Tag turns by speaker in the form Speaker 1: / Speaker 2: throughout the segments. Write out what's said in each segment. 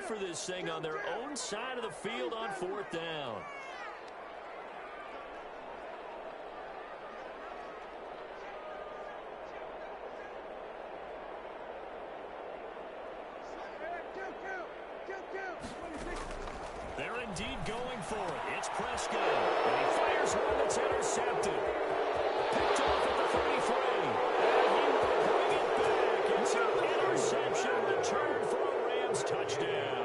Speaker 1: for this thing on their own side of the field on 4th down. They're indeed going for it. It's Prescott. And he fires one that's intercepted. Picked off at the 33. And he will bring it back. It's an interception return for a Rams touchdown.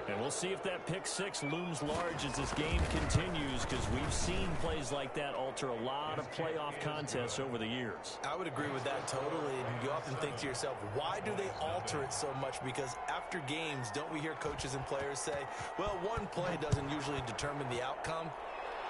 Speaker 1: And we'll see if that pick six looms large as this game continues, because we've seen plays like that alter a lot of playoff contests over the years.
Speaker 2: I would agree with that totally. And you often think to yourself, why do they alter it so much? Because after games, don't we hear coaches and players say, well, one play doesn't usually determine the outcome?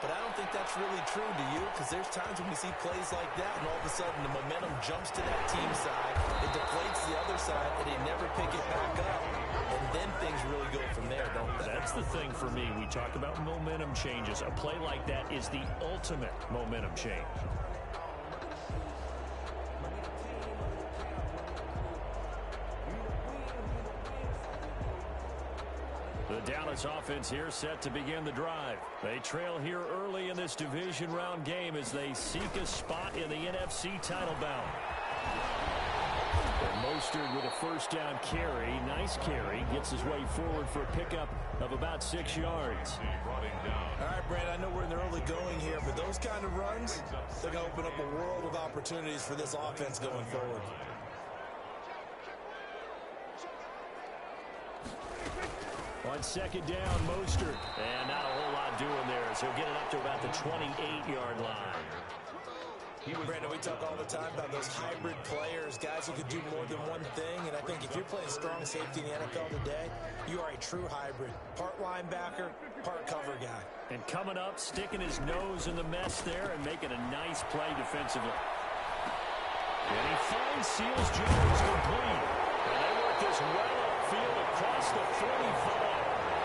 Speaker 2: But I don't think that's really true, do you? Because there's times when we see plays like that, and all of a sudden the momentum jumps to that team side, it deflates the other side, and they never pick it back up. And then things really go from there, don't they?
Speaker 1: That's the thing for me. We talk about momentum changes. A play like that is the ultimate momentum change. The Dallas offense here set to begin the drive. They trail here early in this division round game as they seek a spot in the NFC title bout. And Mostert with a first down carry. Nice carry. Gets his way forward for a pickup of about 6 yards.
Speaker 2: All right, Brad, I know we're in the early going here, but those kind of runs, they're going to open up a world of opportunities for this offense going forward.
Speaker 1: On second down, Mostert. And not a whole lot doing there, so he'll get it up to about the 28-yard line.
Speaker 2: Brandon, we talk all the time about those hybrid players, guys who could do more than one thing. And I think if you're playing strong safety in the NFL today, you are a true hybrid. Part linebacker, part cover guy.
Speaker 1: And coming up, sticking his nose in the mess there and making a nice play defensively. And he finds Seals Jones complete. And they work this well upfield across the 45.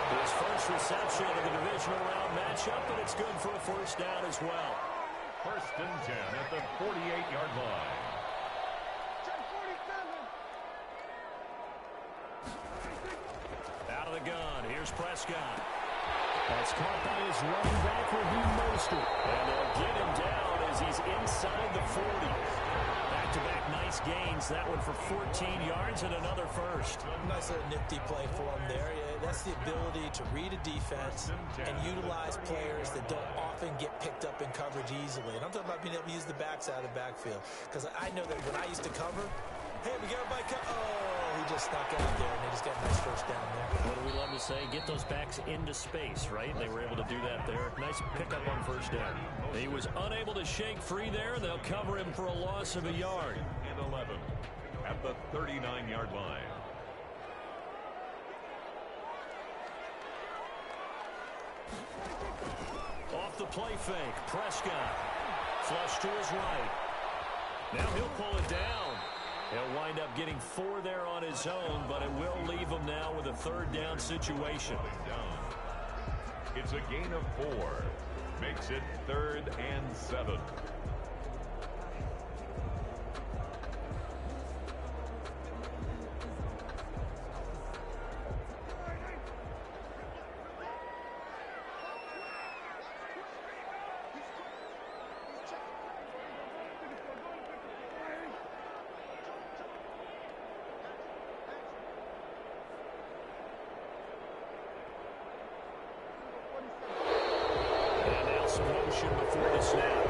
Speaker 1: His first reception of the divisional round matchup, but it's good for a first down as well.
Speaker 3: 1st and 10 at the 48-yard line.
Speaker 1: Out of the gun, here's Prescott. That's caught by his running back, Raheem Mostert. And they'll get him down as he's inside the 40. Back-to-back nice gains. That one for 14 yards and another first.
Speaker 2: Nice little nifty play for him there. Yeah, that's the ability to read a defense and utilize players that don't often get picked up in coverage easily. And I'm talking about being able to use the backside of the backfield. Because I know that when I used to cover, hey, we got everybody oh, he just snuck out there, and they just got a nice first down there.
Speaker 1: What do we love to say? Get those backs into space, right? They were able to do that there. Nice pickup on first down. He was unable to shake free there, and they'll cover him for a loss of a yard.
Speaker 3: And 11 at the 39-yard line.
Speaker 1: Off the play fake, Prescott. Flush to his right. Now he'll pull it down. He'll wind up getting 4 there on his own, but it will leave him now with a 3rd down situation.
Speaker 3: It's a gain of 4. Makes it 3rd and 7.
Speaker 1: Before the snap.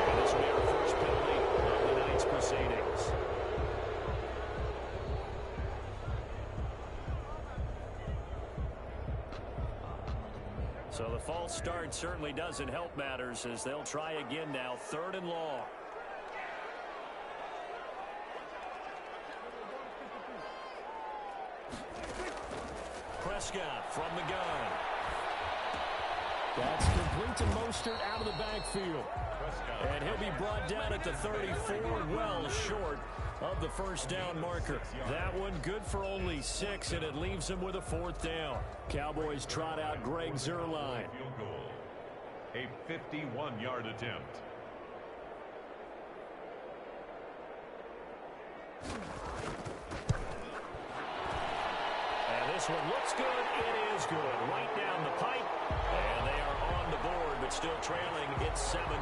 Speaker 1: And this will be our first penalty of the night's proceedings. So the false start certainly doesn't help matters as they'll try again now. 3rd and long. Prescott from the gun. That's complete to Mostert out of the backfield. And he'll be brought down at the 34, well short of the first down marker. That one good for only 6, and it leaves him with a 4th down. Cowboys trot out Greg Zuerlein.
Speaker 3: A 51-yard attempt.
Speaker 1: And this one looks good. It is good. Right down the pipe. And they are on the board, but still trailing. It's 7-3.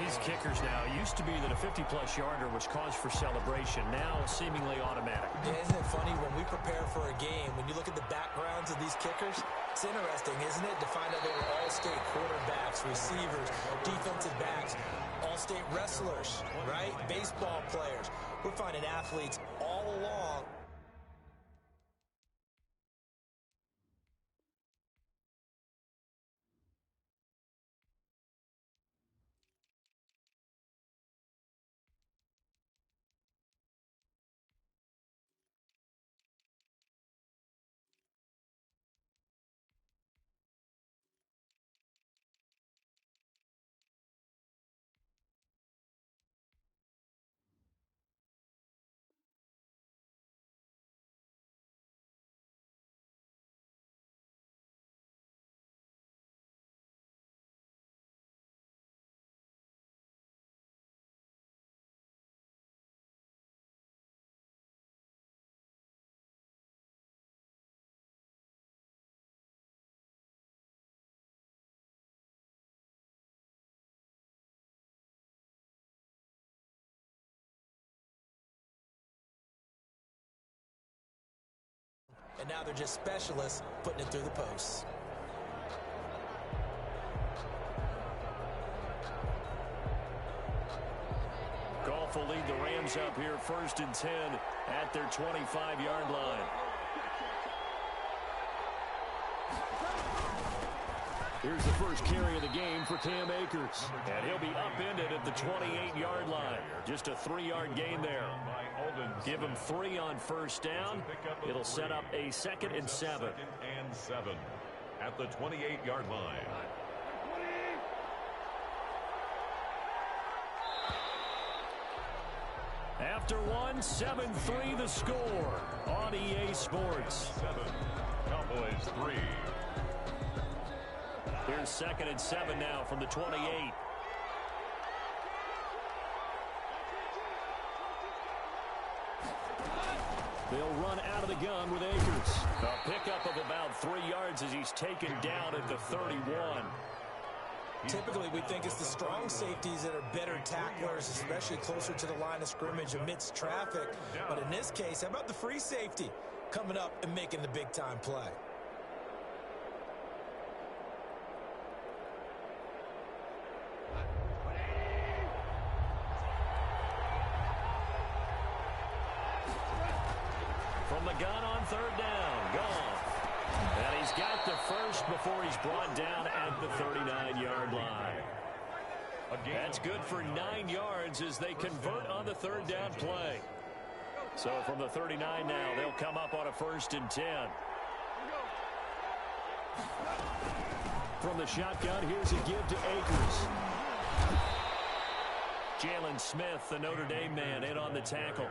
Speaker 1: These kickers now, used to be that a 50-plus yarder was cause for celebration. Now seemingly automatic.
Speaker 2: Yeah, isn't it funny when we prepare for a game, when you look at the backgrounds of these kickers, it's interesting, isn't it, to find out they were all-state quarterbacks, receivers, defensive backs, all-state wrestlers, right? Baseball players. We're finding athletes all along. And now they're just specialists putting it through the posts.
Speaker 1: Goff will lead the Rams up here 1st and 10 at their 25-yard line. Here's the first carry of the game for Cam Akers. And he'll be upended at the 28-yard line. Just a 3-yard gain there. Give him 3 on 1st down. It'll set up a 2nd and 7.
Speaker 3: At the 28-yard line.
Speaker 1: After one, 7-3 the score on EA Sports.
Speaker 3: 7, Cowboys 3.
Speaker 1: Here's 2nd and 7 now from the 28. They'll run out of the gun with Akers. A pickup of about 3 yards as he's taken down at the 31.
Speaker 2: Typically, we think it's the strong safeties that are better tacklers, especially closer to the line of scrimmage amidst traffic. But in this case, how about the free safety coming up and making the big-time play?
Speaker 1: From the gun on 3rd down, Goff. And he's got the first before he's brought down at the 39-yard line. That's good for 9 yards as they convert on the 3rd down play. So from the 39 now, they'll come up on a 1st and 10. From the shotgun, here's a give to Akers. Jalen Smith, the Notre Dame man, in on the tackle.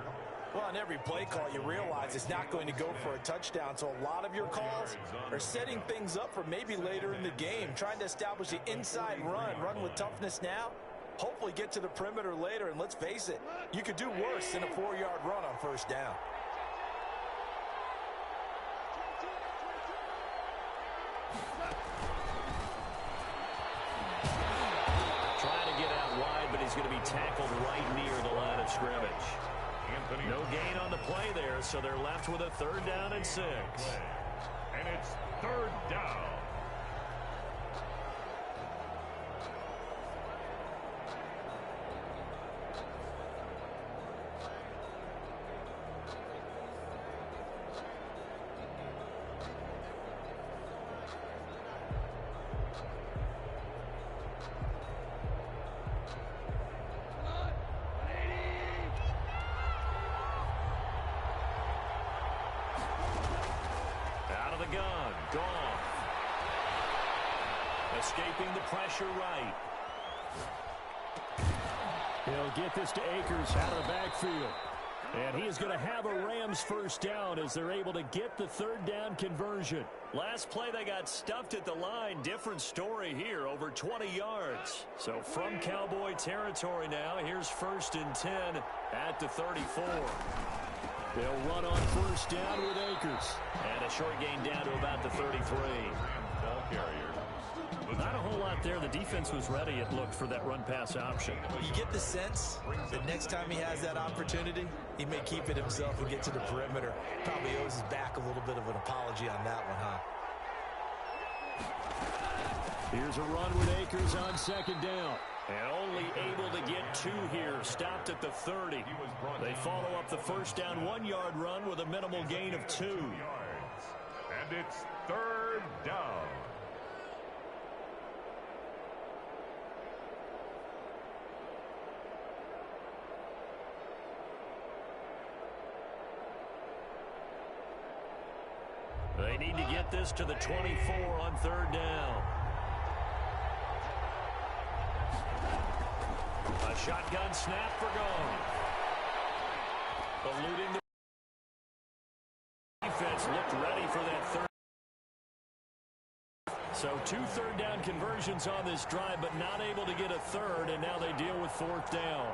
Speaker 2: Well, on every play call, you realize it's not going to go for a touchdown. So a lot of your calls are setting things up for maybe later in the game, trying to establish the inside run with toughness now, hopefully get to the perimeter later. And let's face it, you could do worse than a 4-yard run on 1st down.
Speaker 1: Trying to get out wide, but he's going to be tackled right near the line of scrimmage. No gain on the play there, so they're left with a 3rd down and 6.
Speaker 3: And it's 3rd down.
Speaker 1: Gun, Goff. Escaping the pressure right. He'll get this to Akers out of the backfield. And he is going to have a Rams 1st down as they're able to get the 3rd down conversion. Last play they got stuffed at the line. Different story here, over 20 yards. So from Cowboy territory now, here's 1st and 10 at the 34. They'll run on first down with Akers. And a short gain down to about the 33.
Speaker 3: Ball carrier.
Speaker 1: Not a whole lot there. The defense was ready, it looked, for that run-pass option.
Speaker 2: You get the sense that next time he has that opportunity, he may keep it himself and get to the perimeter. Probably owes his back a little bit of an apology on that one, huh?
Speaker 1: Here's a run with Akers on second down. And only able to get 2 here. Stopped at the 30. They follow up the first down 1-yard run with a minimal gain of 2.
Speaker 3: And it's third down.
Speaker 1: They need to get this to the 24 on third down. A shotgun snap for Gone. Eluding the defense, looked ready for that third. So 2 third-down conversions on this drive, but not able to get a third, and now they deal with fourth down.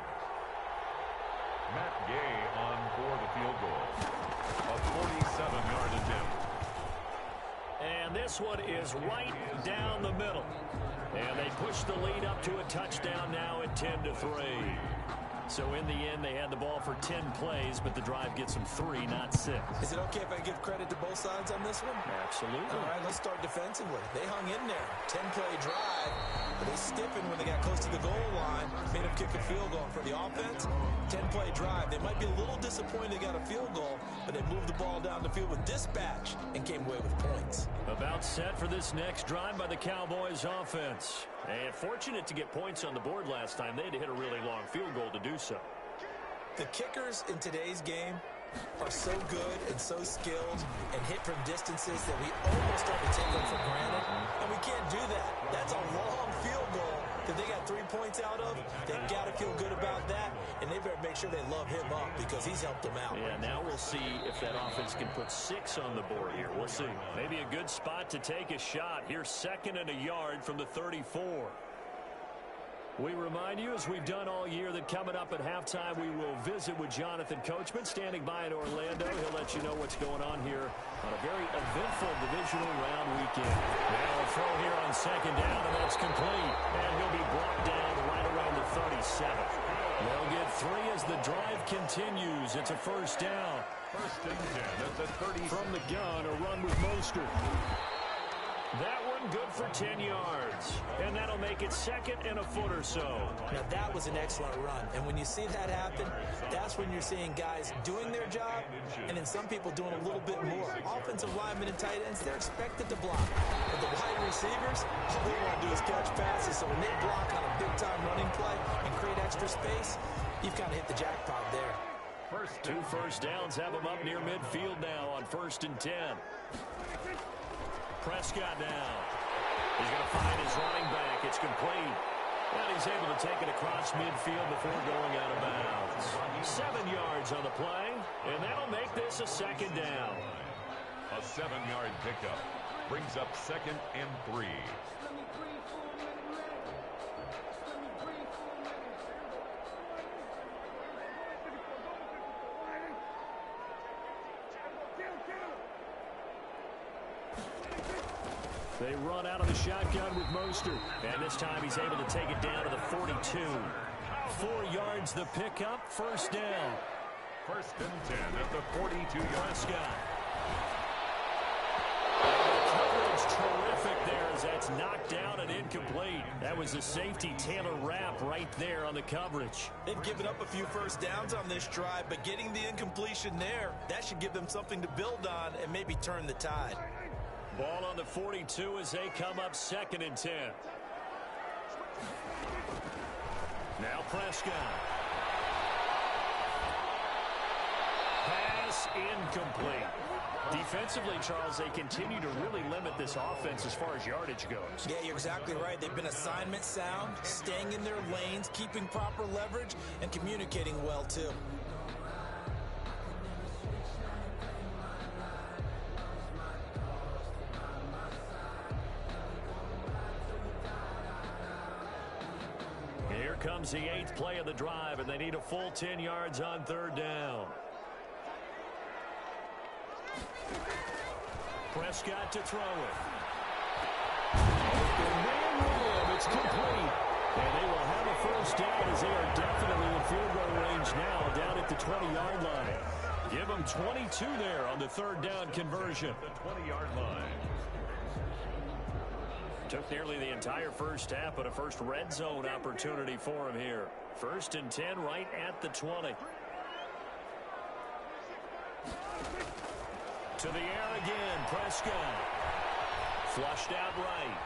Speaker 3: Matt Gay on for the field goal. A 47-yard attempt.
Speaker 1: And this one is right down the middle. And they push the lead up to a touchdown now at 10-3. So in the end, they had the ball for 10 plays, but the drive gets them 3, not 6.
Speaker 2: Is it okay if I give credit to both sides on this one?
Speaker 1: Absolutely.
Speaker 2: All right, let's start defensively. They hung in there. 10-play drive. But they stiffened when they got close to the goal line. Made them kick a field goal. For the offense, 10-play drive. They might be a little disappointed they got a field goal, but they moved the ball down the field with dispatch and came away with points.
Speaker 1: About set for this next drive by the Cowboys offense. And fortunate to get points on the board last time. They had to hit a really long field goal to do so.
Speaker 2: The kickers in today's game are so good and so skilled and hit from distances that we almost start to take them for granted. And we can't do that. That's a long field goal that they got 3 points out of. They've got to feel good about that, and they better make sure they love him up because he's helped them out.
Speaker 1: Yeah, now we'll see if that offense can put 6 on the board here. We'll see. Maybe a good spot to take a shot. Here's 2nd and a yard from the 34. We remind you, as we've done all year, that coming up at halftime, we will visit with Jonathan Coachman, standing by in Orlando. He'll let you know what's going on here on a very eventful divisional round weekend. Now a throw here on second down, and that's complete. And he'll be brought down right around the 37. They'll get 3 as the drive continues. It's a first down.
Speaker 3: First and 10 at the 30.
Speaker 1: From the gun, a run with Mostert. That one good for 10 yards. And that'll make it 2nd and a foot or so.
Speaker 2: Now, that was an excellent run. And when you see that happen, that's when you're seeing guys doing their job and then some people doing a little bit more. Offensive linemen and tight ends, they're expected to block. But the wide receivers, all they want to do is catch passes. So when they block on a big-time running play and create extra space, you've kind of hit the jackpot there.
Speaker 1: 2 first downs have them up near midfield now on 1st and 10. Prescott now. He's going to find his running back. It's complete. And he's able to take it across midfield before going out of bounds. 7 yards on the play, and that'll make this a 2nd down.
Speaker 3: A 7-yard pickup brings up 2nd and 3.
Speaker 1: They run out of the shotgun with Mostert. And this time he's able to take it down to the 42. 4 yards the pickup, first down.
Speaker 3: 1st and 10 at the 42-yard
Speaker 1: Prescott. The coverage terrific there as that's knocked down and incomplete. That was the safety Taylor Rapp right there on the coverage.
Speaker 2: They've given up a few first downs on this drive, but getting the incompletion there, that should give them something to build on and maybe turn the tide.
Speaker 1: Ball on the 42 as they come up 2nd and 10. Now Prescott. Pass incomplete. Defensively, Charles, they continue to really limit this offense as far as yardage goes.
Speaker 2: Yeah, you're exactly right. They've been assignment sound, staying in their lanes, keeping proper leverage, and communicating well, too.
Speaker 1: Here comes the 8th play of the drive, and they need a full 10 yards on 3rd down. Prescott to throw it. Open man run. It's complete. And they will have a first down as they are definitely in field goal range now down at the 20-yard line. Give them 22 there on the third down conversion.
Speaker 3: The 20-yard line.
Speaker 1: Took nearly the entire first half, but a first red zone opportunity for him here. 1st and 10 right at the 20. To the air again, Prescott. Flushed out right.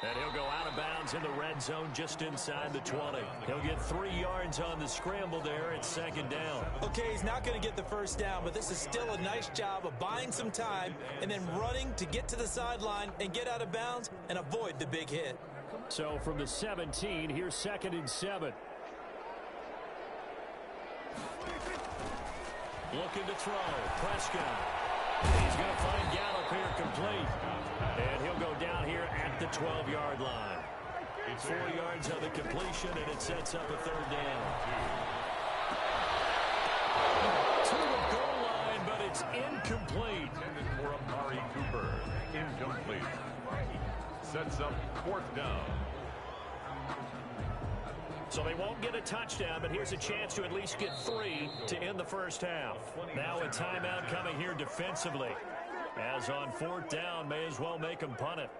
Speaker 1: And he'll go out of bounds in the red zone just inside the 20. He'll get 3 yards on the scramble there at 2nd down.
Speaker 2: Okay, he's not going to get the first down, but this is still a nice job of buying some time and then running to get to the sideline and get out of bounds and avoid the big hit.
Speaker 1: So from the 17, here's 2nd and 7. Looking to throw. Prescott. He's going to find Gallup here complete. And he'll go down here at the 12-yard line. 4 yards on the completion, and it sets up a 3rd down. To the goal line, but it's incomplete.
Speaker 3: Intended for Amari Cooper. Incomplete. Sets up 4th down.
Speaker 1: So they won't get a touchdown, but here's a chance to at least get 3 to end the first half. Now a timeout coming here defensively. As on 4th down, may as well make them punt it.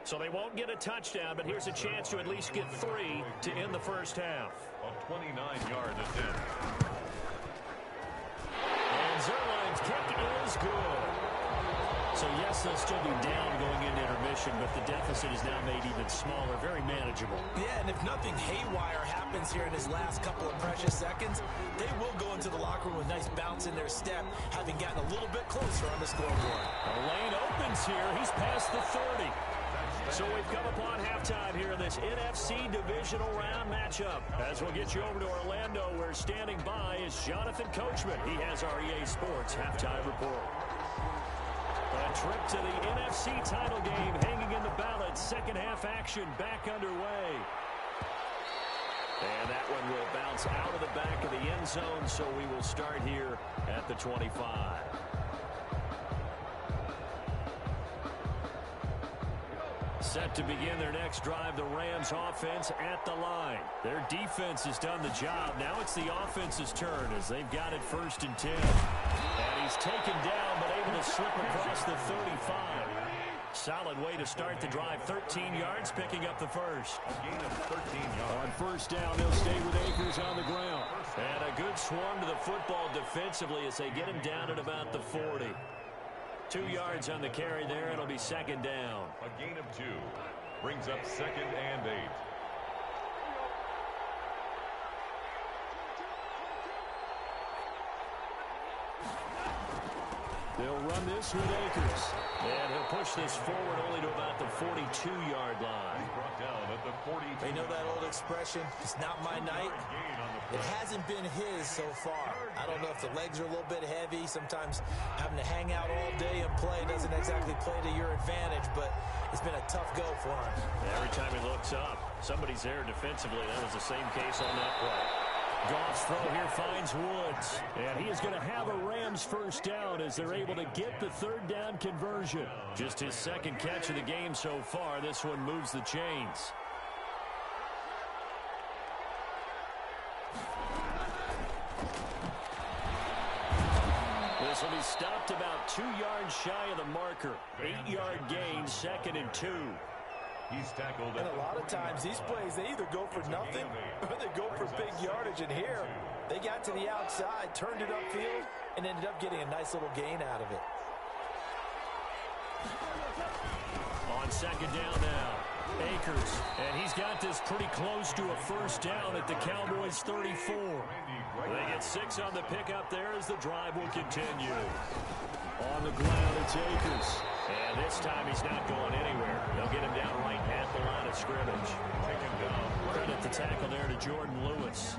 Speaker 1: So they won't get a touchdown, but here's a chance to at least get 3 to end the first half.
Speaker 3: A 29-yard attempt.
Speaker 1: And Zerline's kick is good. So yes, they'll still be down going into intermission, but the deficit is now made even smaller, very manageable.
Speaker 2: Yeah, and if nothing haywire happens here in his last couple of precious seconds, they will go into the locker room with a nice bounce in their step, having gotten a little bit closer on the scoreboard.
Speaker 1: The lane opens here. He's past the 30. So we've come upon halftime here in this NFC divisional round matchup. As we'll get you over to Orlando, where standing by is Jonathan Coachman. He has our EA Sports halftime report. A trip to the NFC title game hanging in the balance. Second half action back underway. And that one will bounce out of the back of the end zone, so we will start here at the 25. Set to begin their next drive, the Rams offense at the line. Their defense has done the job. Now it's the offense's turn as they've got it 1st and 10. And he's taken down but able to slip across the 35. Solid way to start the drive. 13 yards, picking up the first.
Speaker 3: A gain of 13 yards.
Speaker 1: On 1st down, they'll stay with Akers on the ground. And a good swarm to the football defensively as they get him down at about the 40. 2 yards on the carry there. It'll be 2nd down.
Speaker 3: A gain of 2. Brings up 2nd and 8.
Speaker 1: They'll run this with Akers. And he'll push this forward only to about the 42-yard line.
Speaker 3: Brought down at the 42.
Speaker 2: They know that old expression, it's not my night. It hasn't been his so far. I don't know if the legs are a little bit heavy. Sometimes having to hang out all day and play doesn't exactly play to your advantage, but it's been a tough go for him.
Speaker 1: Every time he looks up, somebody's there defensively. That was the same case on that play. Goff's throw here finds Woods. And he is going to have a Rams first down as they're able to get the 3rd down conversion. Just his 2nd catch of the game so far. This one moves the chains. This will be stopped about 2 yards shy of the marker. 8-yard gain, 2nd and 2.
Speaker 3: He's tackled.
Speaker 2: And a lot of times these plays, they either go for nothing or they go for big yardage. And here, they got to the outside, turned it upfield, and ended up getting a nice little gain out of it.
Speaker 1: On 2nd down now, Akers. And he's got this pretty close to a first down at the Cowboys' 34. They get 6 on the pickup there as the drive will continue. On the ground, it's Akers. And this time he's not going anywhere. They'll get him down right at the line of scrimmage.
Speaker 3: Take him down.
Speaker 1: Credit the tackle there to Jordan Lewis.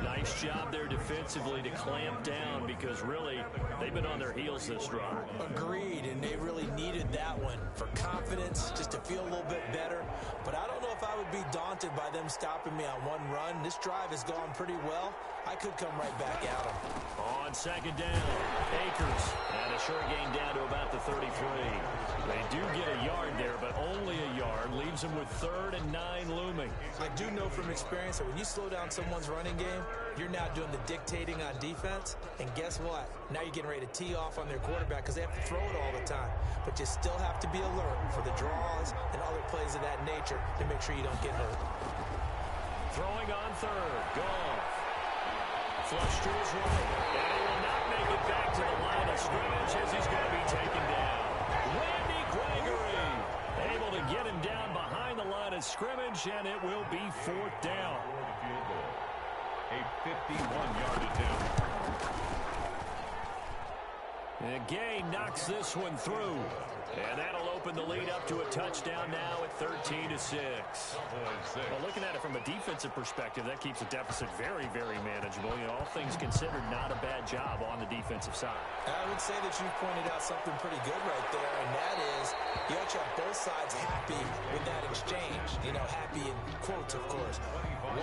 Speaker 1: Nice job there defensively to clamp down because really they've been on their heels this drive.
Speaker 2: Agreed, and they really needed that one for confidence, just to feel a little bit better. But I don't know if I would be daunted by them stopping me on one run. This drive has gone pretty well. I could come right back at them.
Speaker 1: On 2nd down, Akers. 33. They do get a yard there, but only a yard. Leaves them with 3rd and 9 looming.
Speaker 2: I do know from experience that when you slow down someone's running game, you're now doing the dictating on defense. And guess what? Now you're getting ready to tee off on their quarterback because they have to throw it all the time. But you still have to be alert for the draws and other plays of that nature to make sure you don't get hurt.
Speaker 1: Throwing on 3rd. Goff. Flush to his right. And he will not make it back to the line of scrimmage as he's going to be taken down. Randy Gregory able to get him down behind the line of scrimmage, and it will be 4th down.
Speaker 3: A 51-yard attempt.
Speaker 1: And Gay knocks this one through. And that'll open the lead up to a touchdown now at 13-6. Well, looking at it from a defensive perspective, that keeps the deficit very, very manageable. You know, all things considered, not a bad job on the defensive side.
Speaker 2: I would say that you've pointed out something pretty good right there, and that is you actually have both sides happy with that exchange. You know, happy in quotes, of course.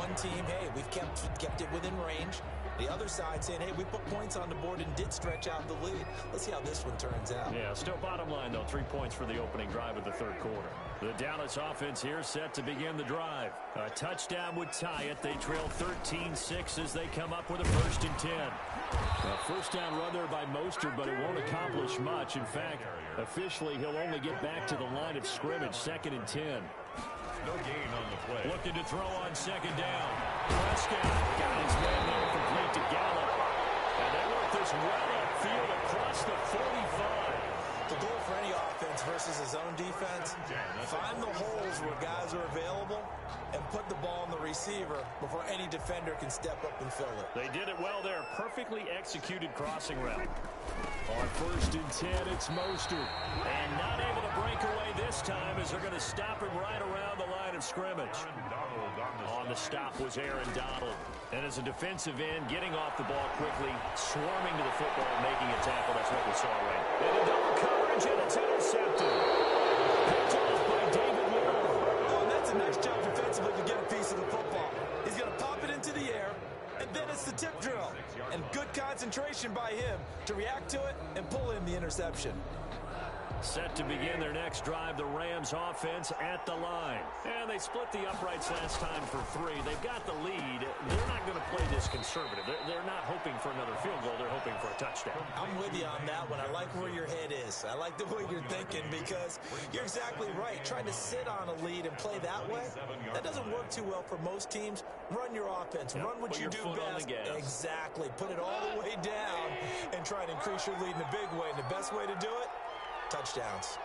Speaker 2: One team, hey, we've kept it within range. The other side saying, hey, we put points on the board and did stretch out the lead. Let's see how this one turns out.
Speaker 1: Yeah, still bottom line, though, 3 points for the opening drive of the 3rd quarter. The Dallas offense here set to begin the drive. A touchdown would tie it. They trail 13-6 as they come up with a 1st and 10. A 1st down run there by Mostert, but it won't accomplish much. In fact, officially, he'll only get back to the line of scrimmage, 2nd and 10.
Speaker 3: No gain on the play.
Speaker 1: Looking to throw on 2nd down. Prescott got his man there, complete to Gallup. And they work this well upfield across the 45.
Speaker 2: The goal for any offense versus his own defense, find the holes where guys are available and put the ball in the receiver before any defender can step up and fill it.
Speaker 1: They did it well there. Perfectly executed crossing route. On 1st and 10, it's Mostert. And not able to break away this time as they're going to stop him right around the line of scrimmage. On the stop was Aaron Donald. And as a defensive end, getting off the ball quickly, swarming to the football, making a tackle. That's what we saw right. And a double coverage, and it's intercepted. Picked off by David Moore.
Speaker 2: Oh, and that's a nice job defensively to get a piece of the football. He's going to pop it into the air, and then it's the tip drill. And good concentration by him to react to it and pull in the interception.
Speaker 1: Set to begin their next drive, the Rams offense at the line. And they split the uprights last time for 3. They've got the lead. They're not going to play this conservative. They're not hoping for another field goal. They're hoping for a touchdown.
Speaker 2: I'm with you on that one. I like where your head is. I like the way you're thinking because you're exactly right. Trying to sit on a lead and play that way, that doesn't work too well for most teams. Run your offense. Run what you do best. Exactly. Put it all the way down and try and increase your lead in a big way. And the best way to do it, touchdowns.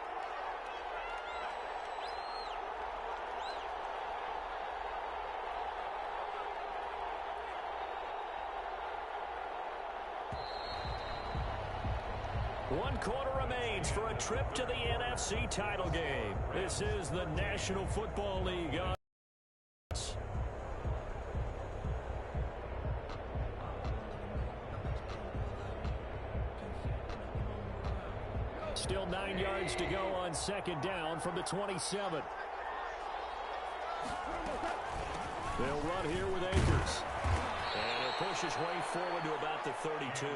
Speaker 1: One quarter remains for a trip to the NFC title game. This is the National Football League. Still 9 yards to go on 2nd down from the 27. They'll run here with Akers. And he'll push his way forward to about the 32.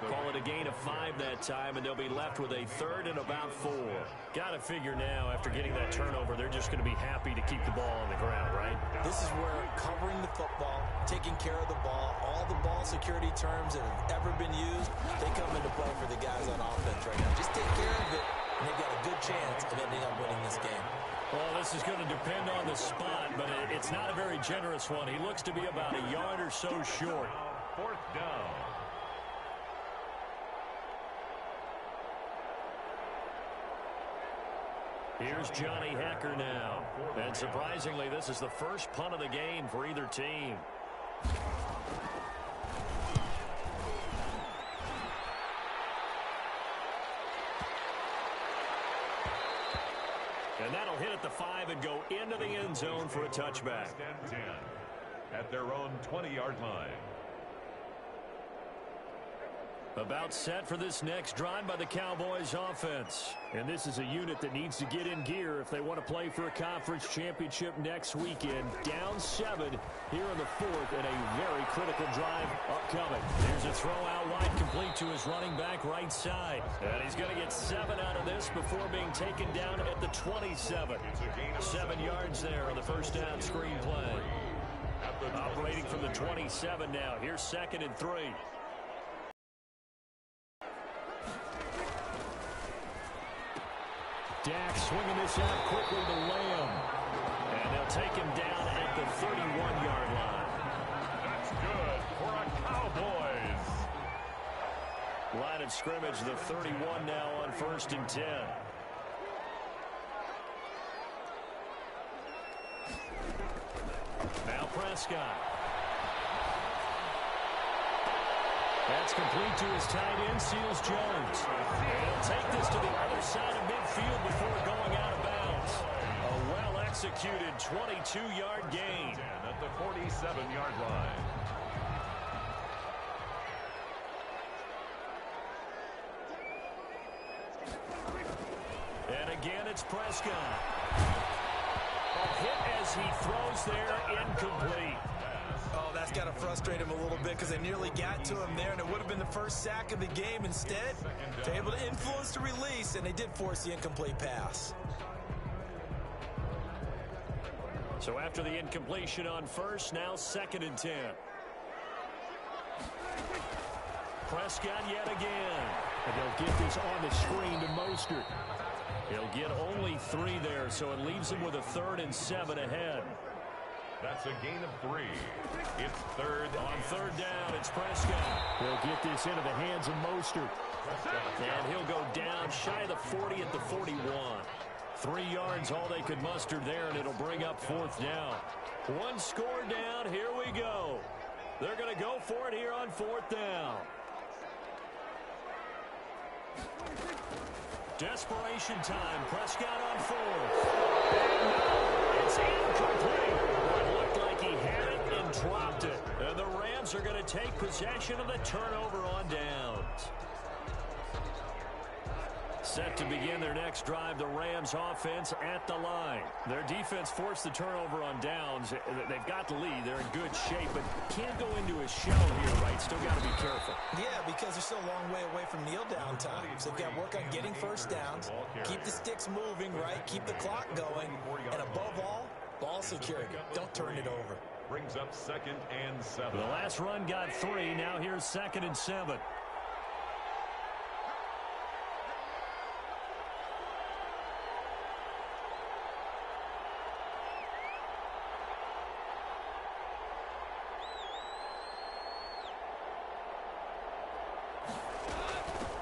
Speaker 1: Call it a gain of 5 that time, and they'll be left with a 3rd and about 4. Got to figure now, after getting that turnover, they're just going to be happy to keep the ball on the ground, right?
Speaker 2: This is where covering the football, taking care of the ball, all the ball security terms that have ever been used, they come into play for the guys on offense right now. Just take care of it, and they've got a good chance of ending up winning this game.
Speaker 1: Well, this is going to depend on the spot, but it's not a very generous one. He looks to be about a yard or so short.
Speaker 3: 4th down.
Speaker 1: Here's Johnny Hacker now. And surprisingly, this is the first punt of the game for either team. And that'll hit at the 5 and go into the end zone for a touchback.
Speaker 3: 10 at their own 20-yard line.
Speaker 1: About set for this next drive by the Cowboys offense. And this is a unit that needs to get in gear if they want to play for a conference championship next weekend. Down 7 here in the 4th and a very critical drive upcoming. There's a throw out wide complete to his running back right side. And he's going to get 7 out of this before being taken down at the 27. 7 yards there on the first down screen play. Operating from the 27 now. Here's 2nd and 3. Dak swinging this out quickly to Lamb. And they'll take him down at the 31-yard line.
Speaker 3: That's good for a Cowboys.
Speaker 1: Line of scrimmage, the 31 now on 1st and 10. Now Prescott. That's complete to his tight end, Seals Jones. And he'll take this to the other side of midfield before going out of bounds. A well-executed 22-yard gain.
Speaker 3: At the 47-yard line.
Speaker 1: And again, it's Prescott. A hit as he throws there, incomplete.
Speaker 2: Oh, that's got to frustrate him a little bit because they nearly got to him there, and it would have been the first sack of the game. Instead, they're able to influence the release, and they did force the incomplete pass.
Speaker 1: So after the incompletion on first, now 2nd and 10. Prescott yet again. And they'll get this on the screen to Mostert. He'll get only 3 there, so it leaves him with a 3rd and 7 ahead.
Speaker 3: That's a gain of 3. It's 3rd.
Speaker 1: On 3rd down, it's Prescott. He'll get this into the hands of Mostert. And he'll go down shy of the 40 at the 41. 3 yards, all they could muster there, and it'll bring up 4th down. 1 score down, here we go. They're going to go for it here on 4th down. Desperation time. Prescott on 4th. And it's incomplete. It looked like he had it and dropped it. And the Rams are going to take possession of the turnover on downs. Set to begin their next drive, the Rams offense at the line. Their defense forced the turnover on downs. They've got the lead. They're in good shape, but can't go into a shell here, right? Still got to be careful.
Speaker 2: Yeah, because they're still a long way away from kneel down time. So they've got to work on getting first downs, keep the sticks moving, right? Keep the clock going, and above all, ball security. Don't turn it over.
Speaker 3: Brings up 2nd and 7.
Speaker 1: The last run got 3. Now here's 2nd and 7.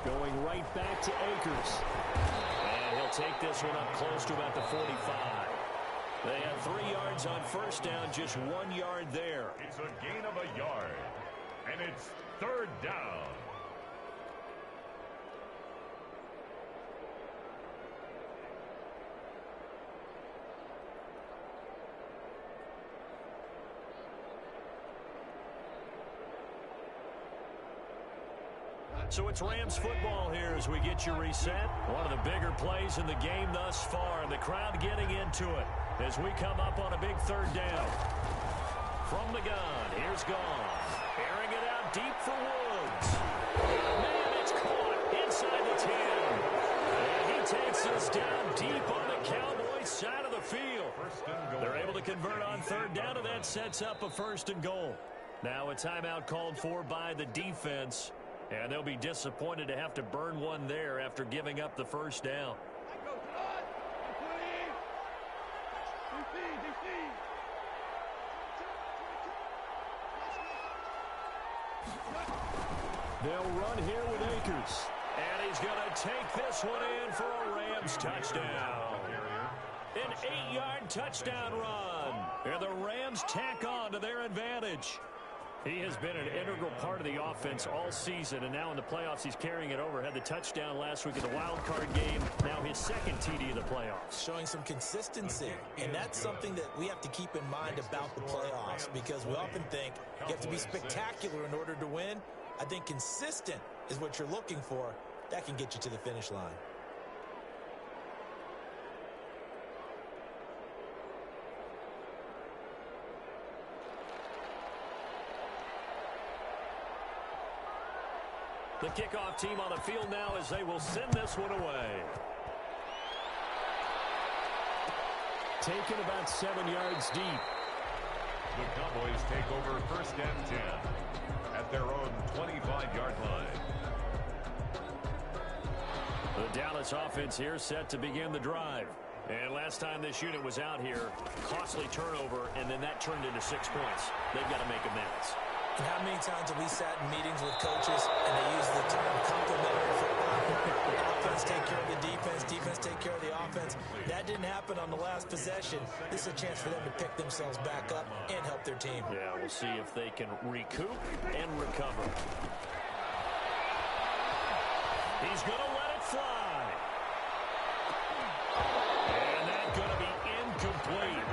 Speaker 1: Going right back to Akers. And he'll take this one up close to about the 45. They have 3 yards on first down, just 1 yard there.
Speaker 3: It's a gain of a yard. And it's 3rd down.
Speaker 1: So it's Rams football here as we get you reset. One of the bigger plays in the game thus far, and the crowd getting into it as we come up on a big 3rd down. From the gun, here's Goff. Airing it out deep for Woods. Man, it's caught inside the 10. And he takes this down deep on the Cowboys side of the field. They're able to convert on 3rd down, and that sets up a 1st and goal. Now a timeout called for by the defense. And they'll be disappointed to have to burn one there after giving up the first down. They'll run here with Akers. And he's going to take this one in for a Rams touchdown. An 8-yard touchdown run. And the Rams tack on to their advantage. He has been an integral part of the offense all season, and now in the playoffs he's carrying it over. Had the touchdown last week in the wild card game. Now his 2nd TD of the playoffs.
Speaker 2: Showing some consistency, and that's something that we have to keep in mind about the playoffs, because we often think you have to be spectacular in order to win. I think consistent is what you're looking for, that can get you to the finish line.
Speaker 1: The kickoff team on the field now as they will send this one away. Taken about 7 yards deep.
Speaker 3: The Cowboys take over 1st and 10 at their own 25-yard line.
Speaker 1: The Dallas offense here set to begin the drive. And last time this unit was out here, costly turnover, and then that turned into 6 points. They've got to make amends.
Speaker 2: And how many times have we sat in meetings with coaches and they use the term complementary football? Offense take care of the defense, defense take care of the offense. That didn't happen on the last possession. This is a chance for them to pick themselves back up and help their team.
Speaker 1: Yeah, we'll see if they can recoup and recover. He's going to let it fly. And that's going to be incomplete.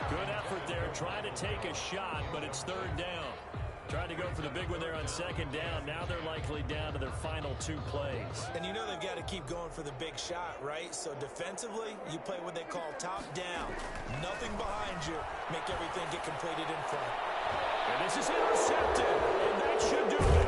Speaker 1: Good effort there, trying to take a shot, but it's 3rd down. Trying to go for the big one there on 2nd down. Now they're likely down to their final 2 plays.
Speaker 2: And you know they've got to keep going for the big shot, right? So defensively, you play what they call top down. Nothing behind you. Make everything get completed in front.
Speaker 1: And this is intercepted. And that should do it.